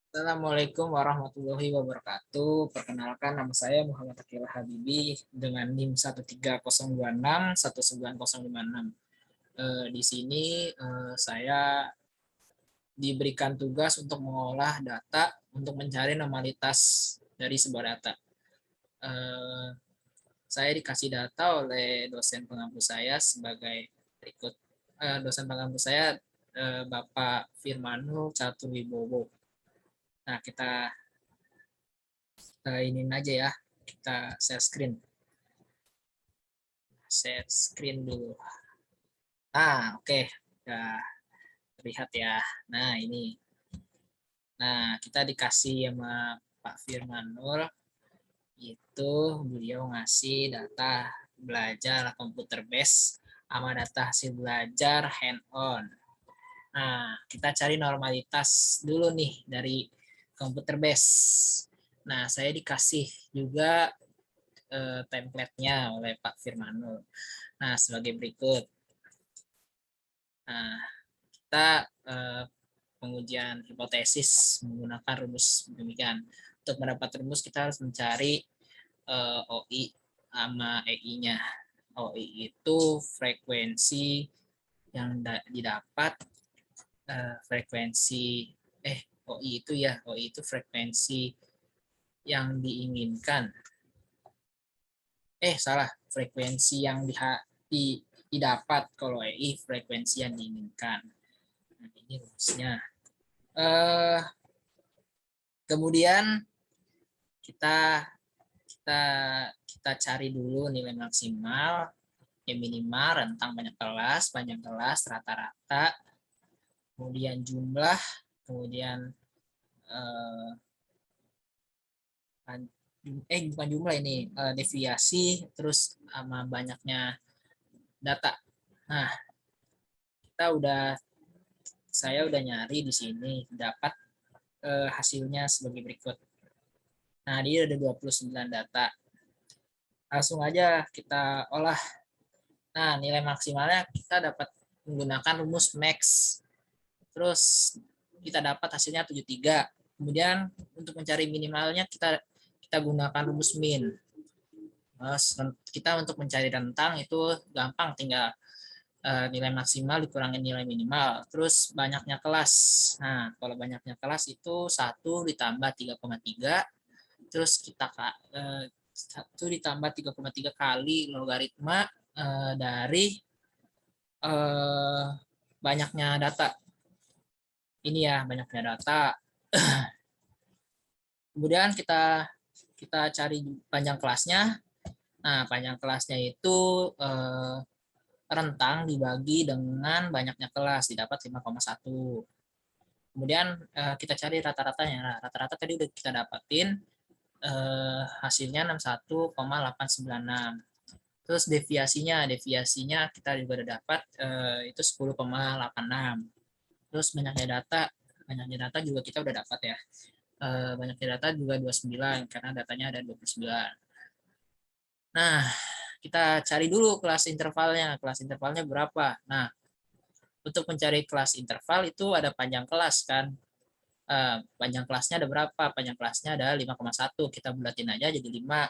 Assalamualaikum warahmatullahi wabarakatuh. Perkenalkan, nama saya Muhammad Akil Habibi dengan NIM 13026 19056. Di sini saya diberikan tugas untuk mengolah data untuk mencari normalitas dari sebuah data. Eh, saya dikasih data oleh dosen pengampu saya sebagai berikut. Dosen pengampu saya Bapak Firmanul Caturwibowo. Nah, kita ini aja ya, kita share screen dulu. Nah, oke, udah terlihat ya. Nah, ini. Nah, kita dikasih sama Pak Firmanul, itu beliau ngasih data belajar computer base sama data hasil belajar hand on. Nah, kita cari normalitas dulu nih dari computer base. Nah, saya dikasih juga template-nya oleh Pak Firmanul. Nah, sebagai berikut. Nah, kita pengujian hipotesis menggunakan rumus demikian. Untuk mendapat rumus kita harus mencari OI sama EI-nya. OI itu frekuensi yang didapat, frekuensi OI itu ya, OI itu frekuensi yang diinginkan. Salah, frekuensi yang didapat. Kalau EI frekuensi yang diinginkan. Nah, ini rumusnya. Kemudian kita kita kita cari dulu nilai maksimal, minimal, rentang banyak kelas, panjang kelas, rata-rata, kemudian jumlah, kemudian eh, bukan jumlah ini, deviasi, terus sama banyaknya data. Nah, saya udah nyari di sini, dapat hasilnya sebagai berikut. Nah, dia ada 29 data. Langsung aja kita olah. Nah, nilai maksimalnya kita dapat menggunakan rumus max. Terus kita dapat hasilnya 73. Kemudian untuk mencari minimalnya kita gunakan rumus min. Kita untuk mencari rentang itu gampang, tinggal nilai maksimal dikurangi nilai minimal. Terus banyaknya kelas. Nah, kalau banyaknya kelas itu 1 ditambah 3,3. Terus 1 ditambah 3,3 kali logaritma dari banyaknya data. Ini ya, banyaknya data. Kemudian kita cari panjang kelasnya. Nah, panjang kelasnya itu rentang dibagi dengan banyaknya kelas, didapat 5,1. Kemudian kita cari rata-ratanya. Nah, rata-rata tadi udah kita dapatin, hasilnya 61,896. Terus deviasinya kita juga udah dapat, itu 10,86. Terus banyaknya data juga kita udah dapat ya. Banyaknya data juga 29 karena datanya ada 29. Nah, kita cari dulu kelas intervalnya. Kelas intervalnya berapa? Nah, untuk mencari kelas interval itu ada panjang kelas kan. Panjang kelasnya ada berapa? Panjang kelasnya ada 5,1. Kita bulatin aja jadi 5.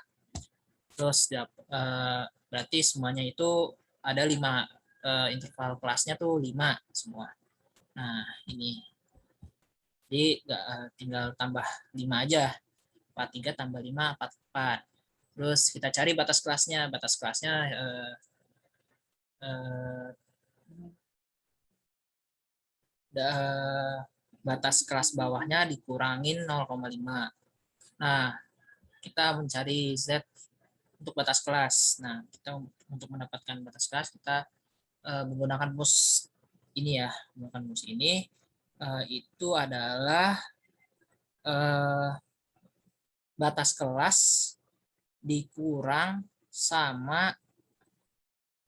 Terus berarti semuanya itu ada 5, interval kelasnya tuh 5 semua. Nah, ini. Jadi tinggal tambah 5 aja. 43 tambah 5, 44. Terus kita cari batas kelasnya. Batas kelasnya eh, batas kelas bawahnya dikurangin 0,5. Nah, kita mencari Z untuk batas kelas. Nah, kita untuk mendapatkan batas kelas kita menggunakan rumus ini ya. Menggunakan rumus ini itu adalah batas kelas dikurang sama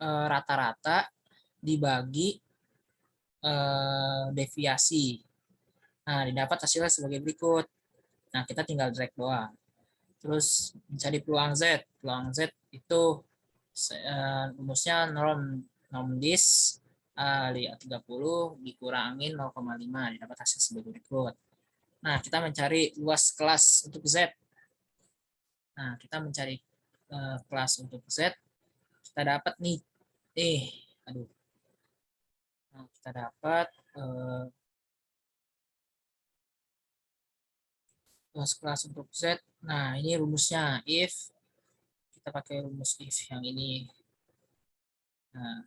rata-rata dibagi deviasi. Nah, didapat hasilnya sebagai berikut. Nah, kita tinggal drag doang. Terus mencari peluang Z. Peluang Z itu rumusnya norm dis 30 dikurangin 0,5, didapat hasil sebagai berikut. Nah, kita mencari luas kelas untuk Z. Nah, kita mencari kelas untuk Z. Kita dapat nih. Aduh. Nah, kita dapat luas kelas untuk Z. Nah, ini rumusnya. If kita pakai rumus if yang ini. Nah,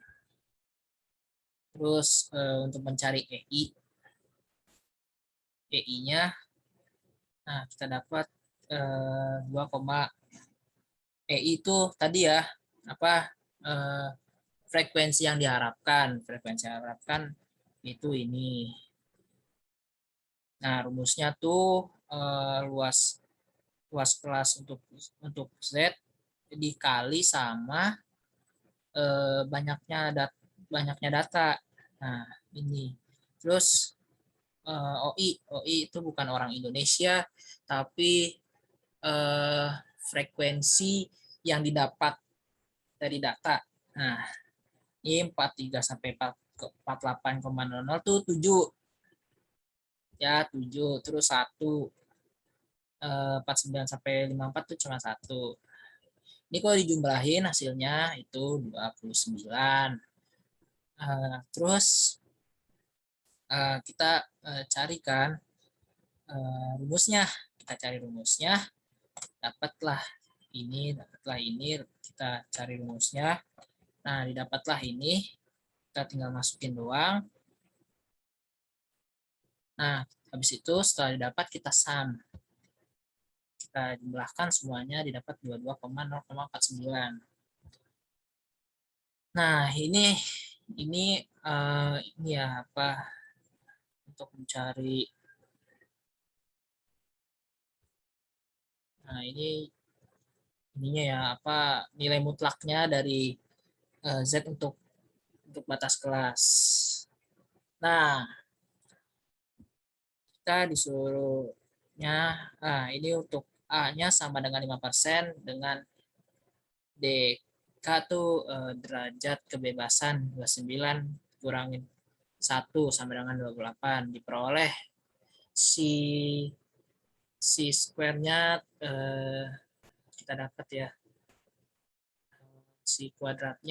terus untuk mencari EI-nya, nah kita dapat 2, EI itu tadi ya apa frekuensi yang diharapkan. Frekuensi yang diharapkan itu ini. Nah, rumusnya tuh luas kelas untuk Z dikali sama banyaknya data. Nah, ini. Terus OI itu bukan orang Indonesia, tapi frekuensi yang didapat dari data. Nah, ini 43 sampai 48,00 tuh 7. Ya, 7. Terus 1. 49 sampai 54 tuh cuma 1. Ini kalau dijumlahin hasilnya itu 29. Terus kita carikan rumusnya. Kita cari rumusnya, dapatlah ini, kita cari rumusnya. Nah, didapatlah ini, kita tinggal masukin doang. Nah, habis itu setelah didapat kita sum. Kita jumlahkan semuanya, didapat 22,049. Nah, ini ya apa untuk mencari. Nah, ininya ya apa nilai mutlaknya dari Z untuk batas kelas. Nah, kita disuruhnya, ini untuk A-nya sama dengan 5% dengan DK tuh derajat kebebasan 29 kurangin 1 sama dengan 28 diperoleh si square-nya kita dapat ya si kuadrat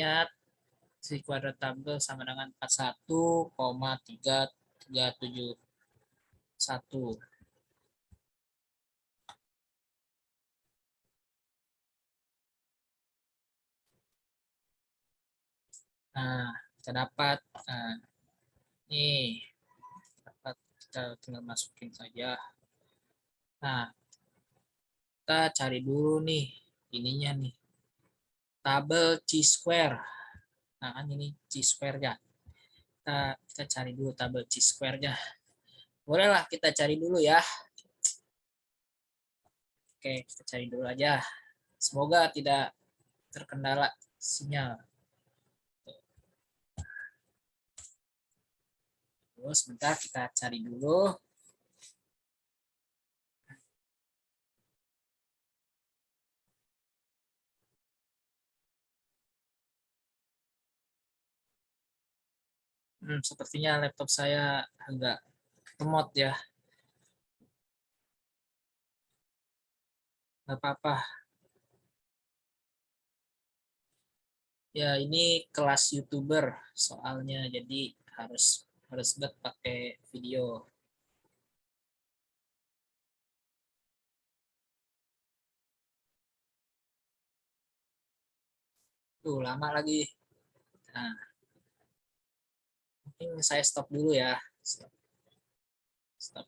tabel sama dengan 41,3371. Nah, kita dapat nih dapat, kita tinggal masukin saja. Nah, kita cari dulu nih ininya nih tabel chi-square. Nah, kan ini chi-square ya. Kita cari dulu tabel chi-square-nya. Bolehlah kita cari dulu ya. Oke, kita cari dulu aja. Semoga tidak terkendala sinyal. Terus sebentar kita cari dulu. Sepertinya laptop saya agak lemot ya. Nggak apa-apa. Ya, ini kelas YouTuber soalnya, jadi harus harus pakai video. Tuh, lama lagi. Nah, mungkin saya stop dulu ya. Stop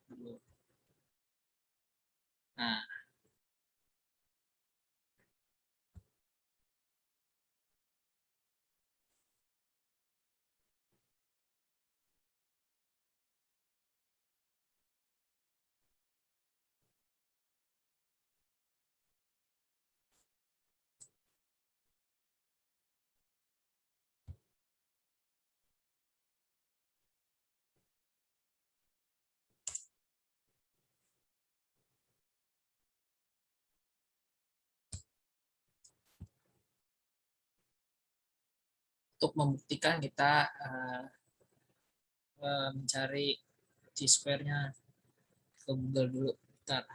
dulu. Nah, untuk membuktikan kita mencari chi-square-nya. ke Google dulu. Bentar.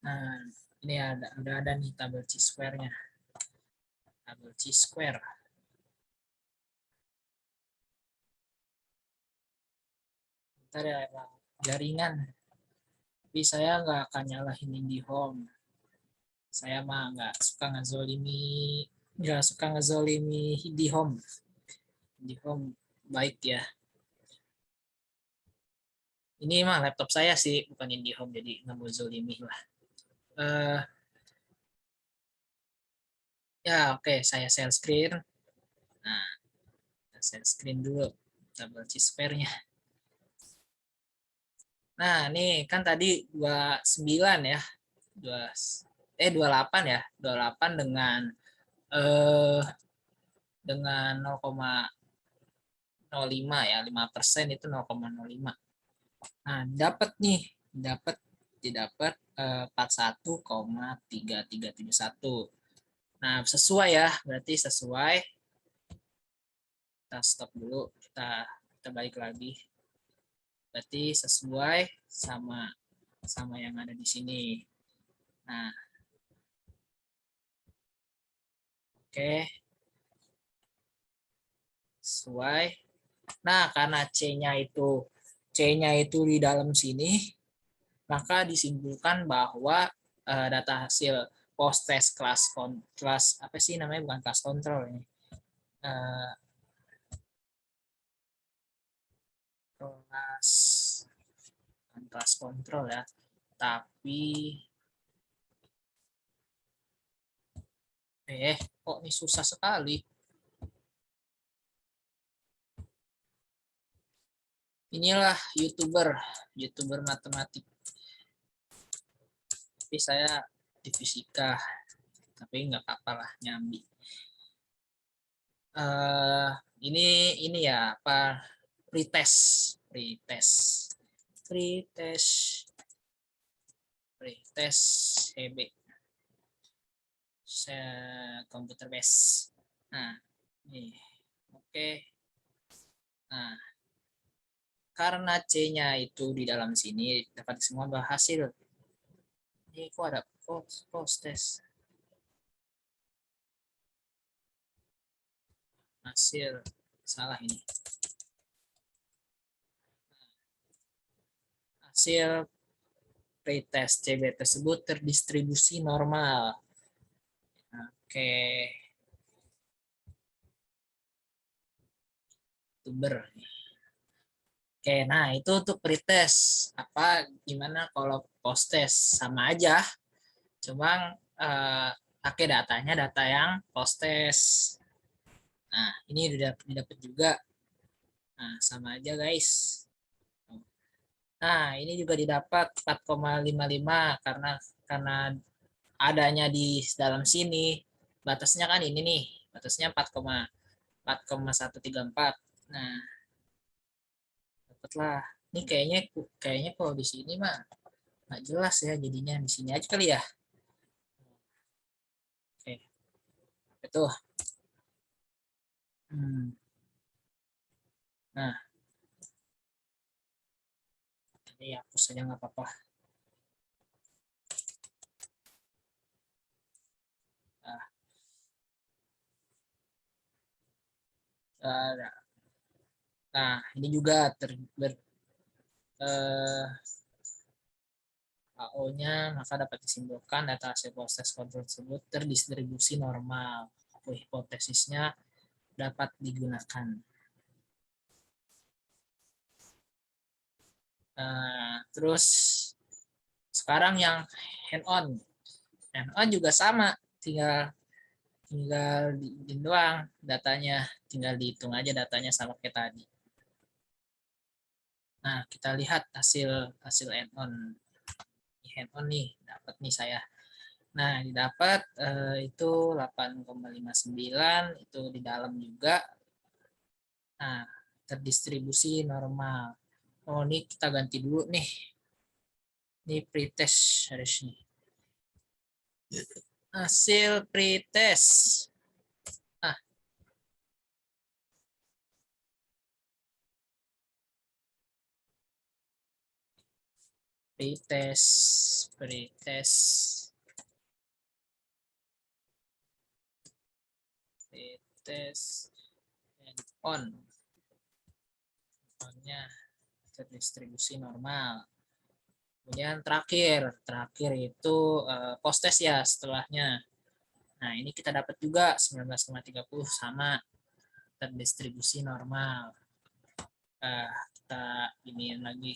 Nah, ini udah ada nih tabel chi-square-nya. Tabel chi-square. Bentar ya, emang jaringan. Tapi saya nggak akan nyalahin IndiHome. Saya mah nggak suka ngezolimi IndiHome. IndiHome baik ya. Ini mah laptop saya sih, bukan IndiHome, jadi nggak mau zolimi lah. Uh, ya oke, saya share screen. Nah, share screen dulu tabel chi-square-nya. Nah, ini kan tadi 29 ya. 28 ya. 28 eh dengan 0,05 ya, 5% itu 0,05. Nah, didapat 41,3371. Nah, sesuai ya, berarti sesuai. Kita stop dulu, kita balik lagi. Berarti sesuai sama yang ada di sini. Nah, oke. Sesuai. Nah, karena C-nya itu di dalam sini, maka disimpulkan bahwa data hasil post test kelas apa sih namanya, bukan kelas kontrol ini. Kelas kontrol ya, tapi kok ini susah sekali. Inilah youtuber matematik, tapi saya di fisika, tapi nggak apa-apa lah, nyambi. Ini ya apa, pretest HB komputer base. Nah, ini oke. Nah, karena C-nya itu di dalam sini, dapat semua hasil. Ini kok ada post test hasil, salah ini. Hasil pretest CB tersebut terdistribusi normal. Oke. Youtuber. Oke, nah itu untuk pretest. Gimana kalau post test? Sama aja. Cuma pakai data yang post test. Nah, ini udah didapat juga. Nah, sama aja guys. Nah, ini juga didapat 4,55 karena adanya di dalam sini. Batasnya kan ini nih. Batasnya 4,134. Nah, dapatlah. Ini kayaknya kalau di sini mah nggak jelas ya, jadinya di sini aja kali ya. Oke, itu. Nah, ini hapus saja nggak apa-apa. Nah, ini juga AO-nya, maka dapat disimpulkan data hasil proses kontrol tersebut terdistribusi normal. Hipotesisnya dapat digunakan. Terus sekarang yang hand-on juga sama, tinggal di doang datanya, tinggal dihitung aja datanya sama kayak tadi. Nah, kita lihat hasil hand-on nih, dapat nih saya. Nah, didapat itu 8,59, itu di dalam juga Nah, terdistribusi normal. Oh, ini kita ganti dulu nih. Ini pretest harusnya. Hasil pretest. Nah, pretest. And onnya terdistribusi normal. Kemudian terakhir itu post test ya setelahnya. Nah, ini kita dapat juga 19,30 sama terdistribusi normal. Kita iniin lagi.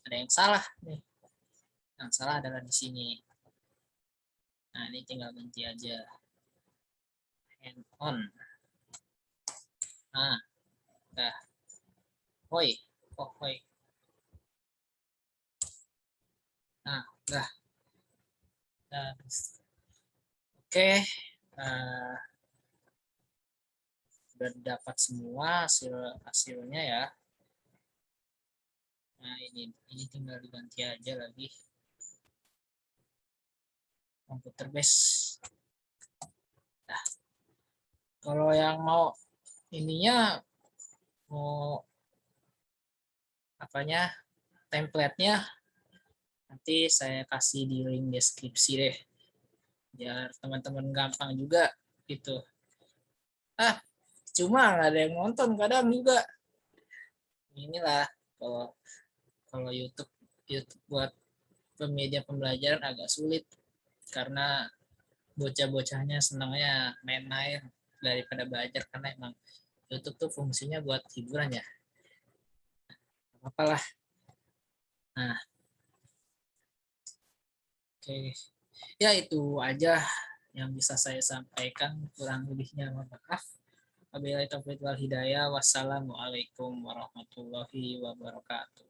Ada yang salah nih. Yang salah adalah di sini. Nah, ini tinggal ganti aja. And on. Nah, udah. Hoi. Oh, hoi. Nah, udah. Oke. Sudah dapat semua hasilnya ya. Nah, ini tinggal diganti aja lagi. Komputer base. Nah, kalau yang mau ininya mau apanya template-nya nanti saya kasih di link deskripsi deh biar teman-teman gampang juga gitu. Cuma nggak ada yang nonton kadang juga. Inilah kalau kalau YouTube buat media pembelajaran agak sulit karena bocah-bocahnya senangnya main-main daripada belajar karena emang YouTube tuh fungsinya buat hiburan ya. Apalah. Nah, oke. Ya itu aja yang bisa saya sampaikan, kurang lebihnya mohon maaf. Wabillahi taufiq wal hidayah. Wassalamualaikum warahmatullahi wabarakatuh.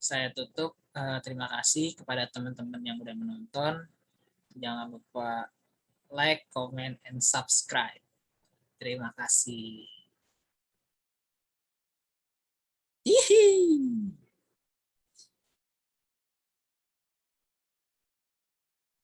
Saya tutup. Terima kasih kepada teman-teman yang sudah menonton. Jangan lupa like, comment, and subscribe. Terima kasih. Hihi.